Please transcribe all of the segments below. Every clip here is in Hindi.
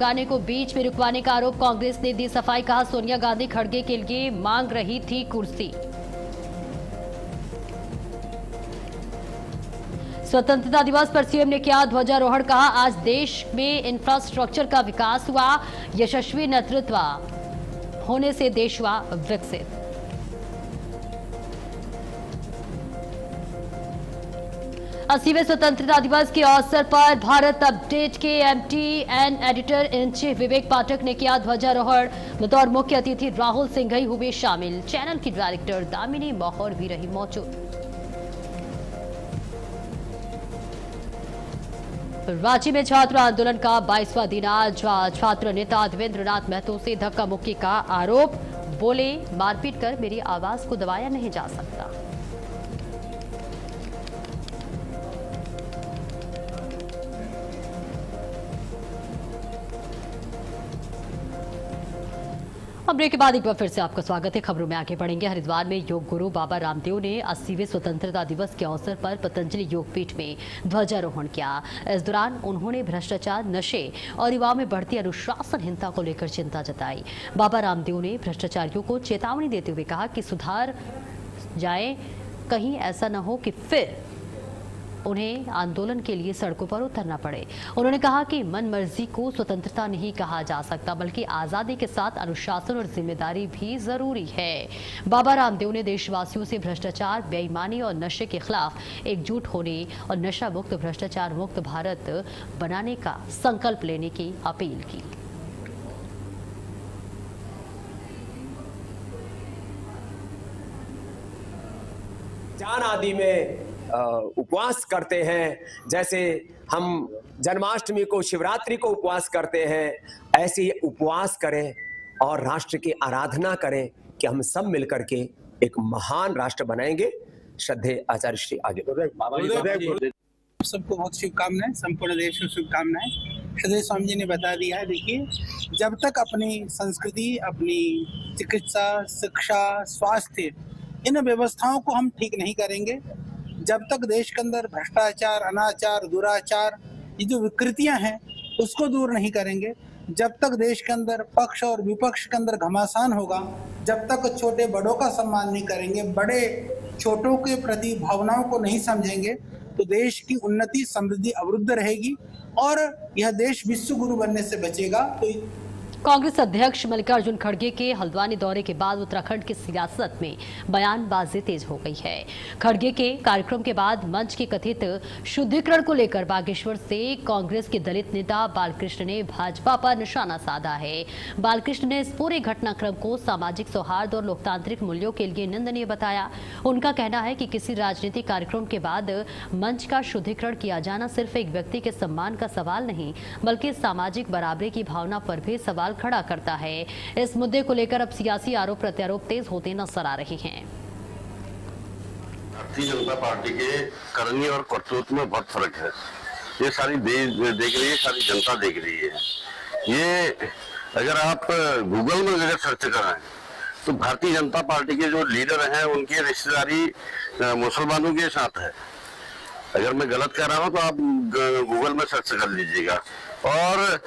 गाने को बीच में रुकवाने का आरोप, कांग्रेस ने दी सफाई, कहा सोनिया गांधी खड़गे के लिए मांग रही थी कुर्सी। स्वतंत्रता दिवस पर सीएम ने किया ध्वजारोहण, कहा आज देश में इंफ्रास्ट्रक्चर का विकास हुआ, यशस्वी नेतृत्व होने से देश हुआ विकसित। अस्सीवें स्वतंत्रता दिवस के अवसर पर भारत अपडेट के एमटीएन एडिटर इन चीफ विवेक पाठक ने किया ध्वजारोहण, बतौर मुख्य अतिथि राहुल सिंघई हुए शामिल, चैनल की डायरेक्टर दामिनी मौहर भी रही मौजूद। रांची में छात्र आंदोलन का 22वां दिन आज, छात्र नेता देवेंद्र नाथ महतो से धक्का मुक्की का आरोप, बोले मारपीट कर मेरी आवाज को दबाया नहीं जा सकता। अब ब्रेक के बाद एक बार फिर से आपका स्वागत है। खबरों में आगे बढ़ेंगे। हरिद्वार में योग गुरु बाबा रामदेव ने 80वें स्वतंत्रता दिवस के अवसर पर पतंजलि योगपीठ में ध्वजारोहण किया। इस दौरान उन्होंने भ्रष्टाचार, नशे और युवाओं में बढ़ती अनुशासनहीनता को लेकर चिंता जताई। बाबा रामदेव ने भ्रष्टाचारियों को चेतावनी देते हुए कहा कि सुधार जाए, कहीं ऐसा न हो कि फिर उन्हें आंदोलन के लिए सड़कों पर उतरना पड़े। उन्होंने कहा कि मन मर्जी को स्वतंत्रता नहीं कहा जा सकता, बल्कि आजादी के साथ अनुशासन और जिम्मेदारी भी जरूरी है। बाबा रामदेव ने देशवासियों से भ्रष्टाचार, बेईमानी और नशे के खिलाफ एकजुट होने और नशा मुक्त, भ्रष्टाचार मुक्त भारत बनाने का संकल्प लेने की अपील की। जान आदि में उपवास करते हैं, जैसे हम जन्माष्टमी को, शिवरात्रि को उपवास करते हैं, ऐसे ही उपवास करें और राष्ट्र की आराधना करें कि हम सब मिलकर के एक महान राष्ट्र बनाएंगे। श्रद्धेय आचार्य श्री आगे। सबको बहुत शुभकामनाएं, संपूर्ण देश को शुभकामनाएं। श्रद्धेय स्वामी जी ने बता दिया है, देखिए जब तक अपनी संस्कृति, अपनी चिकित्सा, शिक्षा, स्वास्थ्य, इन व्यवस्थाओं को हम ठीक नहीं करेंगे, जब तक देश के अंदर भ्रष्टाचार, अनाचार, दुराचार, ये जो विकृतियां हैं उसको दूर नहीं करेंगे, जब तक देश के अंदर पक्ष और विपक्ष के अंदर घमासान होगा, जब तक छोटे बड़ों का सम्मान नहीं करेंगे, बड़े छोटों के प्रति भावनाओं को नहीं समझेंगे, तो देश की उन्नति, समृद्धि अवरुद्ध रहेगी और यह देश विश्व गुरु बनने से बचेगा। तो कांग्रेस अध्यक्ष मल्लिकार्जुन खड़गे के हल्द्वानी दौरे के बाद उत्तराखंड की सियासत में बयानबाजी तेज हो गई है। खड़गे के कार्यक्रम के बाद मंच के कथित शुद्धिकरण को लेकर बागेश्वर से कांग्रेस के दलित नेता बालकृष्ण ने भाजपा पर निशाना साधा है। बालकृष्ण ने इस पूरे घटनाक्रम को सामाजिक सौहार्द और लोकतांत्रिक मूल्यों के लिए निंदनीय बताया। उनका कहना है कि किसी राजनीतिक कार्यक्रम के बाद मंच का शुद्धिकरण किया जाना सिर्फ एक व्यक्ति के सम्मान का सवाल नहीं, बल्कि सामाजिक बराबरी की भावना पर भी सवाल खड़ा करता है। इस मुद्दे को लेकर अब सियासी आरोप प्रत्यारोप तेज होते नजर आ रहे हैं। भारतीय जनता पार्टी के करनी और करतूत में बहुत फर्क है। ये सारी देश देख रही है, सारी जनता देख रही है। ये अगर आप गूगल में अगर सर्च कराएं तो भारतीय जनता पार्टी के जो लीडर हैं उनकी रिश्तेदारी मुसलमानों के साथ है। अगर मैं गलत कह रहा हूं तो आप गूगल में सर्च कर लीजिएगा। और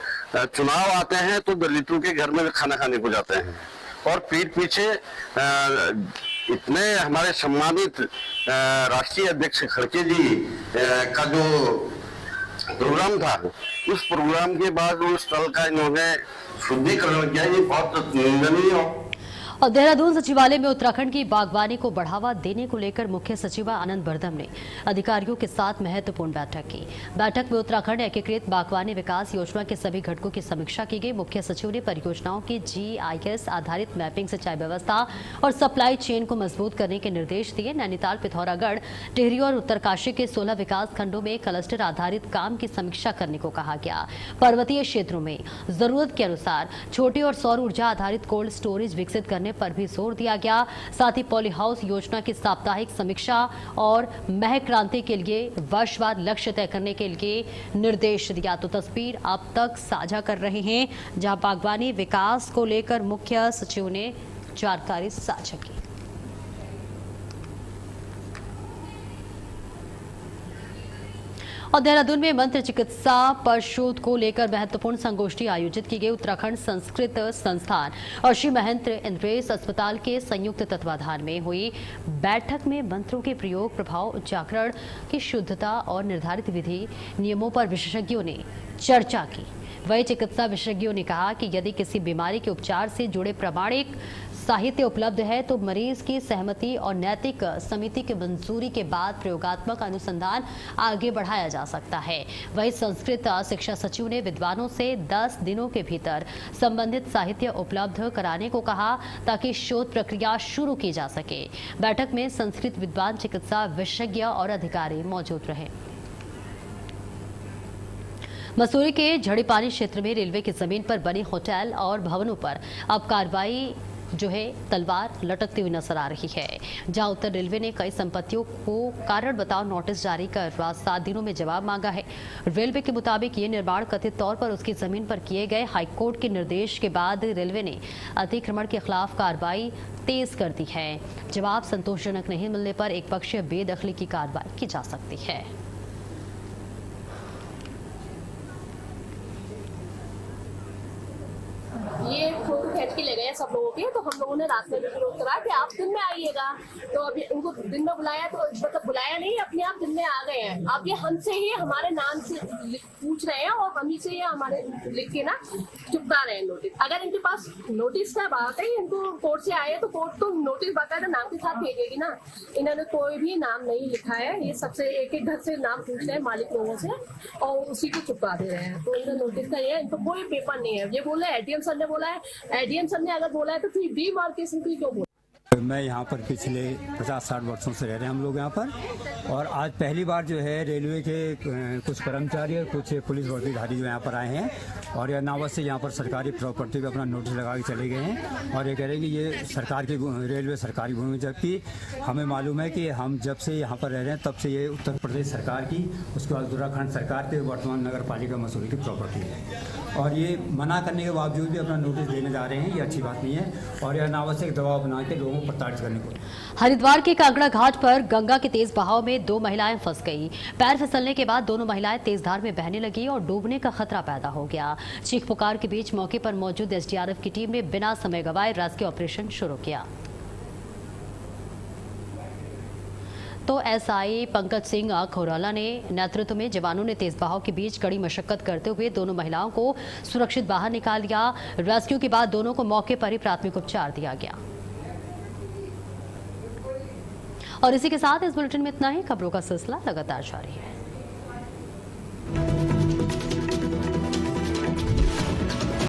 चुनाव आते हैं तो दलितों के घर में खाना खाने को जाते हैं और पीठ पीछे इतने हमारे सम्मानित राष्ट्रीय अध्यक्ष खड़गे जी का जो प्रोग्राम था, उस प्रोग्राम के बाद उस स्थल का इन्होंने शुद्धिकरण किया। ये बहुत निंदनीय। और देहरादून सचिवालय में उत्तराखंड की बागवानी को बढ़ावा देने को लेकर मुख्य सचिव आनंद बर्धम ने अधिकारियों के साथ महत्वपूर्ण बैठक की। बैठक में उत्तराखंड एकीकृत बागवानी विकास योजना के सभी घटकों की समीक्षा की गई। मुख्य सचिव ने परियोजनाओं की GIS आधारित मैपिंग, सिंचाई व्यवस्था और सप्लाई चेन को मजबूत करने के निर्देश दिए। नैनीताल, पिथौरागढ़, टिहरी और उत्तरकाशी के 16 विकास खंडों में क्लस्टर आधारित काम की समीक्षा करने को कहा गया। पर्वतीय क्षेत्रों में जरूरत के अनुसार छोटे और सौर ऊर्जा आधारित कोल्ड स्टोरेज विकसित करने पर भी जोर दिया गया। साथ ही पॉली हाउस योजना की साप्ताहिक समीक्षा और महक क्रांति के लिए वर्षवार लक्ष्य तय करने के लिए निर्देश दिया। तो तस्वीर अब तक साझा कर रहे हैं, जहां बागवानी विकास को लेकर मुख्य सचिव ने जानकारी साझा की। और देहरादून में मंत्र चिकित्सा पर शोध को लेकर महत्वपूर्ण संगोष्ठी आयोजित की गई। उत्तराखंड संस्कृत संस्थान और श्री महेंद्र इंद्रेश अस्पताल के संयुक्त तत्वाधान में हुई बैठक में मंत्रों के प्रयोग, प्रभाव, उच्चारण की शुद्धता और निर्धारित विधि नियमों पर विशेषज्ञों ने चर्चा की। वही चिकित्सा विशेषज्ञों ने कहा कि यदि किसी बीमारी के उपचार से जुड़े प्रामाणिक साहित्य उपलब्ध है तो मरीज की सहमति और नैतिक समिति की मंजूरी के बाद प्रयोगात्मक अनुसंधान आगे बढ़ाया जा सकता है। वहीं संस्कृत शिक्षा सचिव ने विद्वानों से 10 दिनों के भीतर संबंधित साहित्य उपलब्ध कराने को कहा ताकि शोध प्रक्रिया शुरू की जा सके। बैठक में संस्कृत विद्वान, चिकित्सा विशेषज्ञ और अधिकारी मौजूद रहे। मसूरी के झड़ीपानी क्षेत्र में रेलवे की जमीन पर बने होटल और भवनों पर अब कार्रवाई जो है तलवार लटकती हुई नजर आ रही है। जहां उत्तर रेलवे ने कई संपत्तियों को कारण बताओ नोटिस जारी कर 7 दिनों में जवाब मांगा है। रेलवे के मुताबिक ये निर्माण कथित तौर पर उसकी जमीन पर किए गए हाईकोर्ट के निर्देश के बाद रेलवे ने अतिक्रमण के खिलाफ कार्रवाई तेज कर दी है। जवाब संतोषजनक नहीं मिलने पर एक पक्षीय बेदखली की कार्रवाई की जा सकती है। ये फोटो खींच के ले गए सब लोगों के, तो हम लोगों ने रात में भी विरोध करा कि आप दिन में आइएगा। तो अभी उनको दिन में बुलाया तो मतलब बुलाया नहीं, अपने आप दिन में आ गए हैं। अब ये हमसे ही हमारे नाम से पूछ रहे हैं और हम ही से ये हमारे लिख के ना चुपका रहे हैं नोटिस। अगर इनके पास नोटिस का बात है, इनको कोर्ट से आए तो कोर्ट तो नोटिस बाकायदा नाम के साथ भेजेगी ना। इन्होंने कोई भी नाम नहीं लिखा है, ये सबसे एक एक घर से नाम पूछ रहे हैं मालिक लोगों से और उसी को चुपका दे रहे हैं। तो इन्हें नोटिस का ये इनको कोई पेपर नहीं है। ये बोल रहे हैं एडीएम सर ने बोला है, एडीएम सर ने अगर बोला है तो फिर डीमार्केशन की क्यों बोला? मैं यहाँ पर पिछले 50-60 वर्षों से रह रहे हैं हम लोग यहाँ पर, और आज पहली बार जो है रेलवे के कुछ कर्मचारी और कुछ पुलिस वर्दीधारी जो यहाँ पर आए हैं और यह नावत से यहाँ पर सरकारी प्रॉपर्टी पे अपना नोटिस लगा के चले गए हैं और ये कह रहे हैं कि ये सरकार की रेलवे सरकारी भूमि, जबकि हमें मालूम है कि हम जब से यहाँ पर रह रहे हैं तब से ये उत्तर प्रदेश सरकार की, उसके बाद उत्तराखंड सरकार के वर्तमान नगर पालिका मसूरी की प्रॉपर्टी है। और ये मना करने के बावजूद भी अपना नोटिस देने जा रहे हैं, ये अच्छी बात नहीं है और यह नावत से दबाव बना के लोगों को प्रताड़ित करने को। हरिद्वार के कांगड़ा घाट पर गंगा के तेज बहाव में 2 महिलाएं फंस गई। पैर फिसलने के बाद दोनों महिलाएं तेज धार में बहने लगी और डूबने का खतरा पैदा हो गया। चीख पुकार के बीच मौके पर मौजूद एसडीआरएफ की टीम ने बिना समय गंवाए रेस्क्यू ऑपरेशन शुरू किया। तो एसआई पंकज सिंह खोराला ने नेतृत्व में जवानों ने तेज बहाव के बीच कड़ी मशक्कत करते हुए दोनों महिलाओं को सुरक्षित बाहर निकाल लिया। रेस्क्यू के बाद दोनों को मौके पर ही प्राथमिक उपचार दिया गया। और इसी के साथ इस बुलेटिन में इतना ही। खबरों का सिलसिला लगातार जारी है।